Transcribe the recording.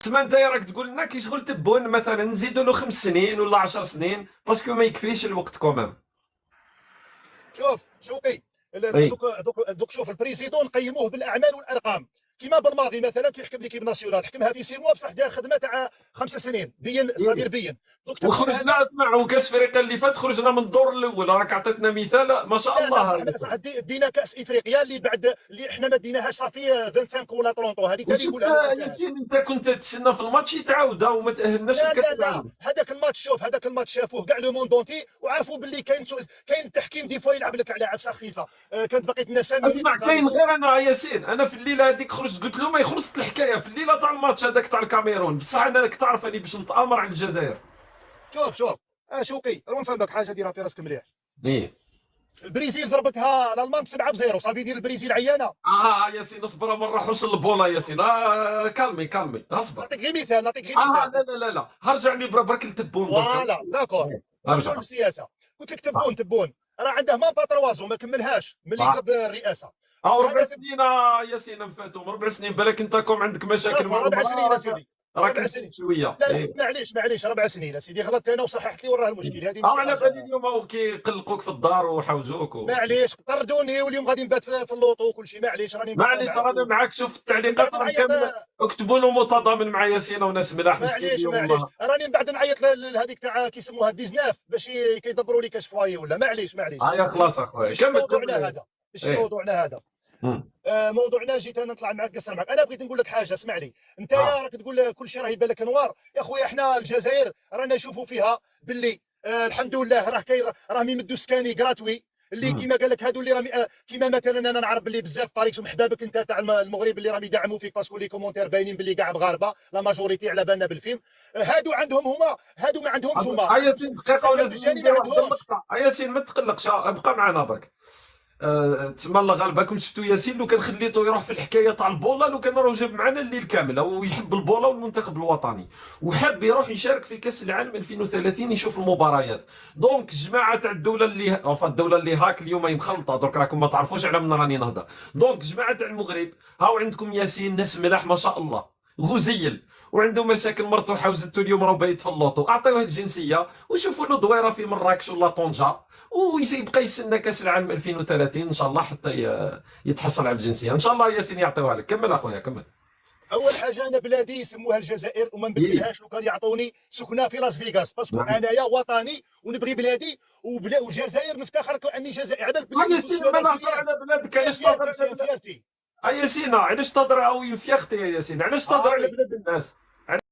تسمى انت راك تقول لنا كي شغل تبون مثلا نزيدوا له 5 سنين ولا 10 سنين باسكو ما يكفيش الوقت كومام. شوف شوقي، اي دوك شوف البريزيدون قيموه بالاعمال والارقام. كيما بالماضي مثلا كيحكم ليكيب ناسيونال حكمها في 6 موا بصح دار خدمه تاع 5 سنين بين صدير بين. دوك تبقى هذا. وخرجنا، اسمع، وكاس افريقيا اللي فات خرجنا من الدور الاول، راك عطيتنا مثال ما شاء لا الله بصح هذا. بصح دينا كاس افريقيا اللي بعد اللي احنا ما ديناهاش صافي 25 ولا 30 هذه ثاني وشفت نقولها ما تنساهاش. ياسين انت كنت تسنى في الماتش يتعاود وما تاهلناش لا لكاس لا لا، العالم. هذاك الماتش شوف، هذاك الماتش شافوه كاع لو موندونتي وعرفوا باللي كاين التحكيم دي فوا يلعب لك على عبسه خفيفه. كانت بقيه الناس ساميين اسمع، كاين غير انا ياسين، انا في الليله هذيك خرجت قلت له ما يخلصت الحكايه في الليله تاع الماتش هذاك تاع الكاميرون، بصح انا راك تعرف اني باش نتامر على الجزائر. شوف شوقي راه نفهمك حاجه ديرها في راسك مليح. ايه. البرازيل ضربتها الالمان ب7-0 صافي يدير البرازيل عيانه. ياسين اصبر، ما نروحوش للبولا ياسين، كالمي كالمي اصبر. نعطيك غير مثال. لا لا لا لا، هرجعني برك لتبون درك. فوالا داكور. نرجعوا ارجع. للسياسه. قلت لك صح تبون راه عنده ما باتروازو ما كملهاش ملي صح. جاب الرئاسه. او ربع هذا سنين ياسين فاتهم 4 سنين، بالك انت كوم عندك مشاكل داكور مع 4 سنين المراه، اسيدي. راك 4 سنين. نسيت شويه. لا ايه. معليش 4 سنين اسيدي غلطت انا وصححت لي وراه المشكل هذه ماشي على بالي حاجه. اليوم هو كيقلقوك في الدار وحوزوك معليش طردوني واليوم غادي نبات في اللوطو وكل شيء. معليش راني مقصر معليش معاك رانا معاك. شوف من بعد التعليقات راه نعيط. كامله، اكتبوا له متضامن مع ياسين وناس ملاح مسكين معليش اليوم معليش والله. راني من بعد نعيط لهذيك تاع كيسموها 19 باش كيدبروا لي كاش فواي ولا. معليش يا خلاص اخويا ماشي كمل موضوعنا كمل. هذا. ماشي ايه. موضوعنا هذا. مم. موضوعنا جيت انا نطلع معك نقصر معك. انا بغيت نقول لك حاجه اسمع لي. انت اه راك تقول كل شيء راه يبان لك انوار. يا خويا احنا الجزائر رانا نشوفوا فيها باللي الحمد لله راه كاين راهم يمدوا سكاني غراتوي اللي مم. كيما قال لك هادو اللي راهم كيما مثلا انا نعرف باللي بزاف طريقهم حبابك انت تاع المغرب اللي راهم يدعموا فيك باسكو لي كومونتير باينين باللي كاع مغاربه لا ماجوريتي على بالنا بالفيلم. هادو عندهم هما هادو ما عندهمش هما. ياسين دقيقه السكن ولازم المجاني ما ندير واحد عندهمش. النقطه. ياسين ما تقلقش، ابقى معنا برك. تسمى الله غالب راكم شفتوا ياسين لو كان خليته يروح في الحكايه تاع البولا، لو كان راه جاب معنا الليل كامل. هو يحب البولا والمنتخب الوطني وحاب يروح يشارك في كاس العالم 2030 يشوف المباريات. دونك الجماعه تاع الدوله اللي هاك اليوم هي مخلطه، درك راكم ما تعرفوش على من راني نهضر. دونك الجماعه تاع المغرب هاو عندكم ياسين ناس ملاح ما شاء الله غزيل، وعنده مشاكل مرته وحوزته اليوم راه بايت في اللوطو، اعطيوه الجنسيه وشوفوا له دويره في مراكش ولا طنجه، ويبقى يستنى كاس العالم 2030 ان شاء الله حتى يتحصل على الجنسيه ان شاء الله. ياسين يعطيوها لك. كمل اخويا كمل. اول حاجه انا بلادي يسموها الجزائر وما إيه. نبدلهاش لو كان يعطوني سكنه في لاس فيغاس باسكو نعم. انايا وطني ونبغي بلادي والجزائر نفتخر كاني جزائري على بالك ياسين ما نهضر على بلادك، علاش تهضر على بلاد؟ فيرتي. ياسين علاش تهضر او ينفيختي يا ياسين، علاش تهضر على هاي بلاد الناس؟